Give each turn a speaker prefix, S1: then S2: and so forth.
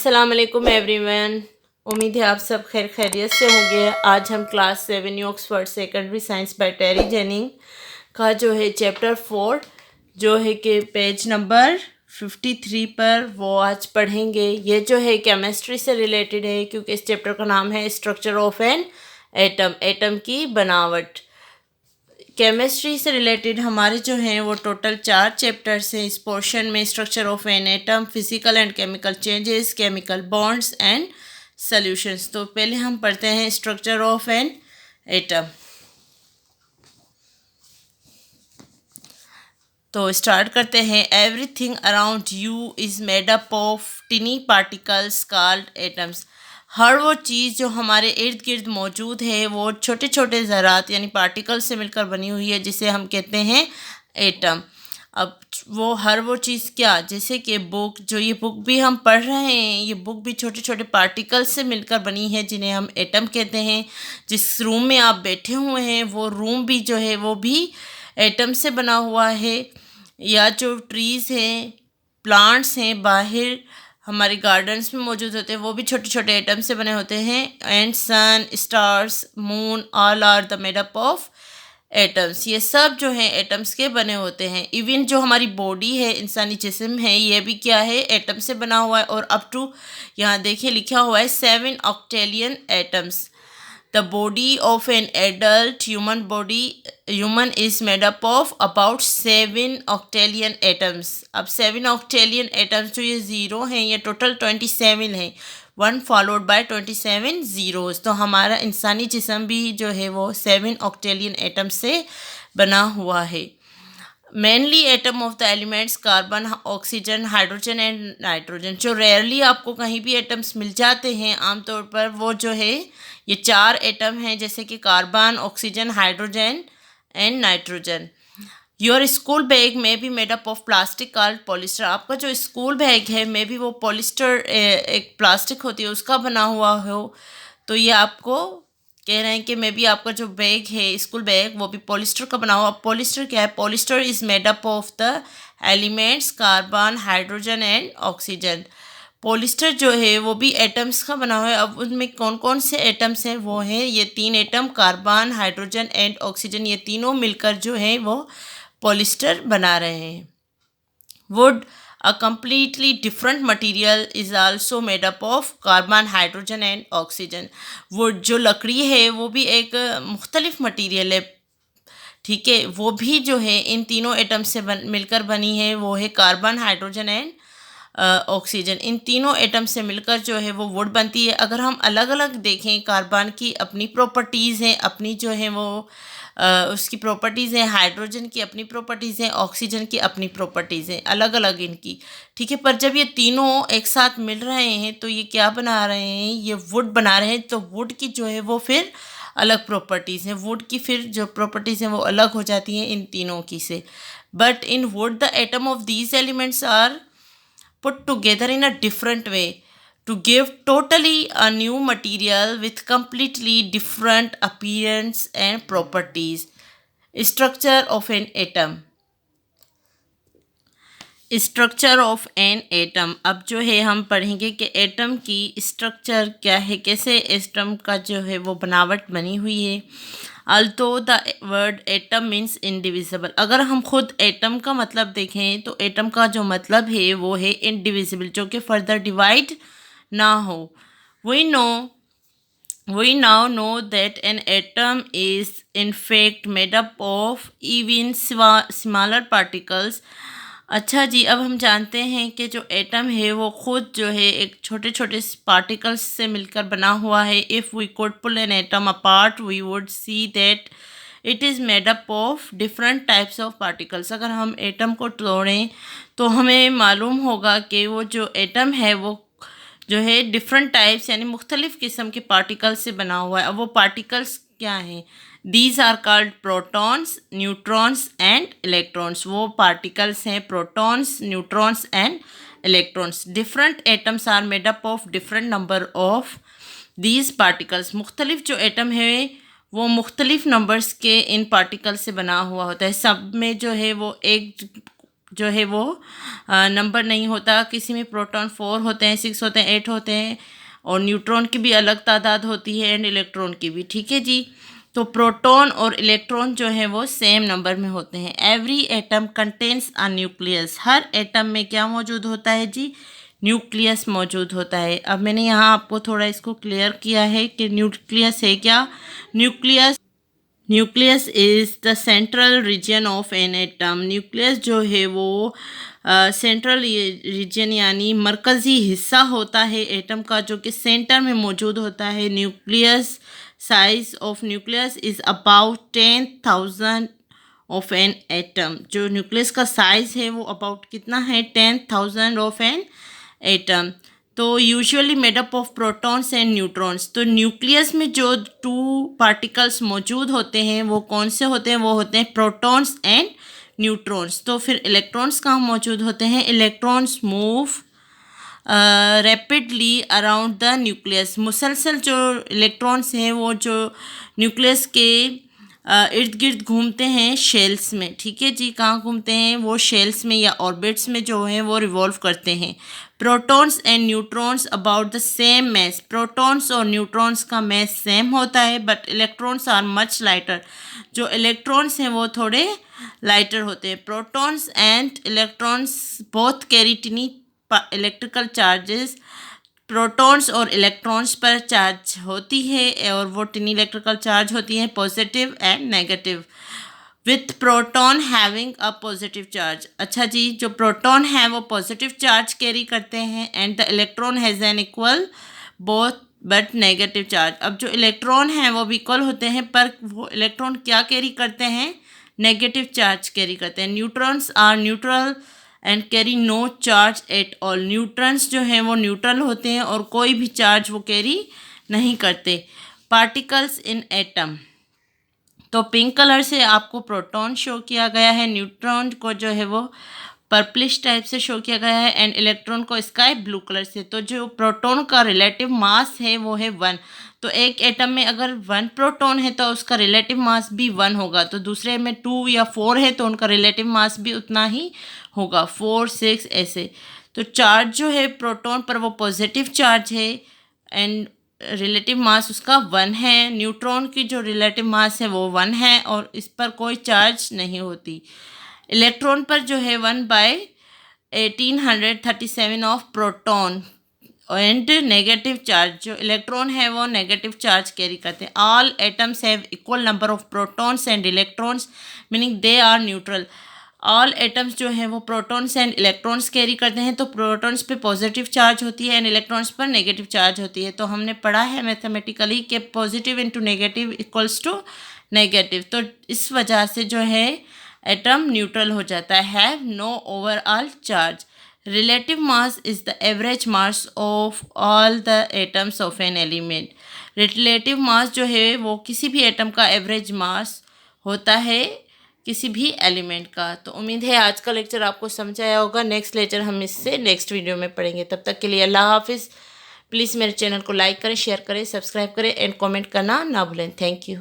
S1: अस्सलाम वालेकुम एवरीवन। उम्मीद है आप सब खैर खैरियत से होंगे। आज हम class 7 Oxford secondary science by Terry Jenning का जो है चैप्टर 4 जो है कि पेज नंबर 53 पर वो आज पढ़ेंगे। ये जो है केमिस्ट्री से रिलेटेड है क्योंकि इस चैप्टर का नाम है structure of an atom, atom की बनावट। केमिस्ट्री से रिलेटेड हमारे जो हैं वो टोटल 4 चैप्टर्स हैं। इस पोर्शन में structure of an atom, physical and chemical changes, chemical bonds and solutions. तो पहले हम पढ़ते हैं स्ट्रक्चर ऑफ एन एटम। तो स्टार्ट करते हैं। Everything around you is made up of tiny particles called atoms. हर वो चीज़ जो हमारे इर्द गिर्द मौजूद है वो छोटे छोटे ज़रात यानी पार्टिकल से मिलकर बनी हुई है, जिसे हम कहते हैं एटम। अब वो हर वो चीज़ क्या, जैसे कि बुक, जो ये बुक भी हम पढ़ रहे हैं, ये बुक भी छोटे छोटे पार्टिकल से मिलकर बनी है जिन्हें हम एटम कहते हैं। जिस रूम में आप बैठे हुए हैं वो रूम भी जो है वो भी एटम से बना हुआ है। या जो ट्रीज़ हैं, प्लांट्स हैं, बाहर हमारे गार्डन्स में मौजूद होते हैं, वो भी छोटे छोटे एटम से बने होते हैं। And sun, stars, moon, all are the made up of atoms. ये सब जो हैं एटम्स के बने होते हैं। इवन जो हमारी बॉडी है, इंसानी जिस्म है, ये भी क्या है, एटम से बना हुआ है। और अप टू यहाँ देखिए लिखा हुआ है 7 ऑक्टेलियन atoms. The body of an adult human is made up of about 7 octillion atoms. अब 7 octillion atoms जो ये ज़ीरो हैं ये टोटल 27 हैं, 1 फॉलोड बाय 27 ज़ीरोज़। तो हमारा इंसानी जिस्म भी जो है वो 7 octillion atoms से बना हुआ है। Mainly atom of the elements carbon, oxygen, hydrogen and nitrogen. जो रेयरली आपको कहीं भी एटम्स मिल जाते हैं आमतौर पर वो जो है ये 4 एटम हैं, जैसे कि carbon, oxygen, hydrogen and nitrogen. Your school bag में भी made up of plastic called polyester. आपका जो स्कूल बैग है मे भी वो पॉलिस्टर एक प्लास्टिक होती है उसका बना हुआ हो। तो ये आपको कह रहे हैं कि मे बी आपका जो बैग है, स्कूल बैग, वो भी पॉलिस्टर का बना हुआ। पॉलिस्टर क्या है? Polyester is made up of the elements carbon, hydrogen and oxygen. Polyester जो है वो भी एटम्स का बना हुआ है। अब उनमें कौन कौन से एटम्स हैं? वो हैं ये 3 atom, carbon, hydrogen and oxygen. ये तीनों मिलकर जो है वो पॉलिस्टर बना रहे हैं। Would, a completely different material, is also made up of carbon, hydrogen and oxygen. wood जो लकड़ी है वो भी एक मुख्तलिफ मटीरियल है, ठीक है। वो भी जो है इन तीनों एटम से मिलकर बनी है। वो है कार्बन, हाइड्रोजन एंड ऑक्सीजन। इन तीनों एटम से मिलकर जो है वो वुड बनती है। अगर हम अलग अलग देखें, कार्बन की अपनी प्रॉपर्टीज़ हैं, अपनी जो है वो उसकी प्रॉपर्टीज़ हैं, हाइड्रोजन की अपनी प्रॉपर्टीज़ हैं, ऑक्सीजन की अपनी प्रॉपर्टीज़ हैं, अलग अलग इनकी, ठीक है। पर जब ये तीनों एक साथ मिल रहे हैं तो ये क्या बना रहे हैं? ये वुड बना रहे हैं। तो वुड की जो है वो फिर अलग प्रॉपर्टीज़ हैं, वुड की फिर जो प्रॉपर्टीज़ हैं वो अलग हो जाती हैं इन तीनों की से। But in would the atom of these elements are put together in a different way to give totally a new material with completely different appearance and properties. Structure of an atom. Structure of an atom. अब जो है हम पढ़ेंगे कि atom की structure क्या है, कैसे एटम का जो है वो बनावट बनी हुई है। Although the word atom means indivisible. अगर हम खुद एटम का मतलब देखें तो एटम का जो मतलब है वो है इनडिविजिबल, जो कि फर्दर डिवाइड ना हो। We now know that an atom is in fact made up of even smaller particles. अच्छा जी, अब हम जानते हैं कि जो एटम है वो खुद जो है एक छोटे छोटे पार्टिकल्स से मिलकर बना हुआ है। If we could pull an atom apart we would see that it is made up of different types of particles. अगर हम एटम को तोड़ें तो हमें मालूम होगा कि वो जो एटम है वो जो है डिफरेंट टाइप्स यानी मुख्तलिफ़ किस्म के पार्टिकल्स से बना हुआ है। अब वो पार्टिकल्स क्या हैं? These are called protons, neutrons and electrons. वो पार्टिकल्स हैं protons, neutrons and electrons. Different atoms are made up of different number of these particles. मुख्तलिफ जो एटम है वो मुख्तलिफ नंबर्स के इन पार्टिकल्स से बना हुआ होता है। सब में जो है वो एक जो है वो नंबर नहीं होता। किसी में प्रोटॉन 4 होते हैं, 6 होते हैं, 8 होते हैं, और न्यूट्रॉन की भी अलग तादाद होती है एंड इलेक्ट्रॉन की भी। ठीक है जी। तो प्रोटॉन और इलेक्ट्रॉन जो है वो सेम नंबर में होते हैं। Every atom contains a nucleus. Her atom में क्या मौजूद होता है जी? न्यूक्लियस मौजूद होता है। अब मैंने यहाँ आपको थोड़ा इसको क्लियर किया है कि न्यूक्लियस है क्या। Nucleus is the central region of an atom. Nucleus जो है वो सेंट्रल रीजन यानी मरकज़ी हिस्सा होता है एटम का, जो कि सेंटर में मौजूद होता है। Nucleus size of nucleus is about 10,000 of an atom. जो न्यूक्लियस का साइज है वो अबाउट कितना है? 10,000 ऑफ एन एटम। तो usually made up of protons and neutrons. तो न्यूक्लियस में जो 2 पार्टिकल्स मौजूद होते हैं वो कौन से होते हैं? वो होते हैं प्रोटॉन्स एंड न्यूट्रॉन्स। तो फिर इलेक्ट्रॉन्स कहाँ मौजूद होते हैं? Electrons move rapidly around the nucleus. मुसलसल जो इलेक्ट्रॉन्स हैं वो जो न्यूक्लियस के इर्द गिर्द घूमते हैं शेल्स में। ठीक है जी। कहाँ घूमते हैं? वो शेल्स में या ऑर्बिट्स में जो हैं वो रिवॉल्व करते हैं। Protons and neutrons about the same mass. Protons और न्यूट्रॉन्स का मैस सेम होता है, but electrons are much lighter. जो इलेक्ट्रॉन्स हैं वो थोड़े लाइटर होते हैं। Protons and electrons both carry tiny electrical charges. Protons और इलेक्ट्रॉन्स पर चार्ज होती है और वो टिनी इलेक्ट्रिकल चार्ज होती है positive and negative, with proton having a positive charge. अच्छा जी। जो प्रोटॉन है वो पॉजिटिव चार्ज कैरी करते हैं and the electron has an equal both but negative charge. अब जो इलेक्ट्रॉन हैं वो भी इक्वल होते हैं, पर वो इलेक्ट्रॉन क्या कैरी करते हैं? नेगेटिव चार्ज कैरी करते हैं। Neutrons are neutral and carry no charge at all. Neutrons जो हैं वो न्यूट्रल होते हैं और कोई भी चार्ज वो कैरी नहीं करते। Particles in atom. तो पिंक कलर से आपको प्रोटॉन शो किया गया है, न्यूट्रॉन को जो है वो पर्पलिश टाइप से शो किया गया है, एंड इलेक्ट्रॉन को स्काई ब्लू कलर से। तो जो प्रोटॉन का रिलेटिव मास है वो है 1। तो एक एटम में अगर 1 प्रोटॉन है तो उसका रिलेटिव मास भी 1 होगा। तो दूसरे में 2 या 4 है तो उनका रिलेटिव मास भी उतना ही होगा, 4, 6 ऐसे। तो चार्ज जो है प्रोटॉन पर वो पॉजिटिव चार्ज है एंड रिलेटिव मास उसका 1 है। न्यूट्रॉन की जो रिलेटिव मास है वो 1 है और इस पर कोई चार्ज नहीं होती। इलेक्ट्रॉन पर जो है 1/1837 of proton and negative charge. जो इलेक्ट्रॉन है वो नेगेटिव चार्ज कैरी करते हैं। All atoms have equal number of protons and electrons, meaning they are neutral. All atoms जो हैं वो प्रोटॉन्स एंड इलेक्ट्रॉन्स कैरी करते हैं। तो प्रोटॉन्स पे पॉजिटिव चार्ज होती है एंड इलेक्ट्रॉन्स पर नेगेटिव चार्ज होती है। तो हमने पढ़ा है मैथमेटिकली कि positive into negative equals to negative. तो इस वजह से जो है एटम न्यूट्रल हो जाता है, have no overall charge. Relative mass is the average mass of all the atoms of an element. Relative mass जो है वो किसी भी एटम का एवरेज मास होता है किसी भी एलिमेंट का। तो उम्मीद है आज का लेक्चर आपको समझ आया होगा। नेक्स्ट लेक्चर हम इससे नेक्स्ट वीडियो में पढ़ेंगे। तब तक के लिए अल्लाह हाफिज़। प्लीज़ मेरे चैनल को लाइक करें, शेयर करें, सब्सक्राइब करें एंड कमेंट करना ना भूलें। Thank you.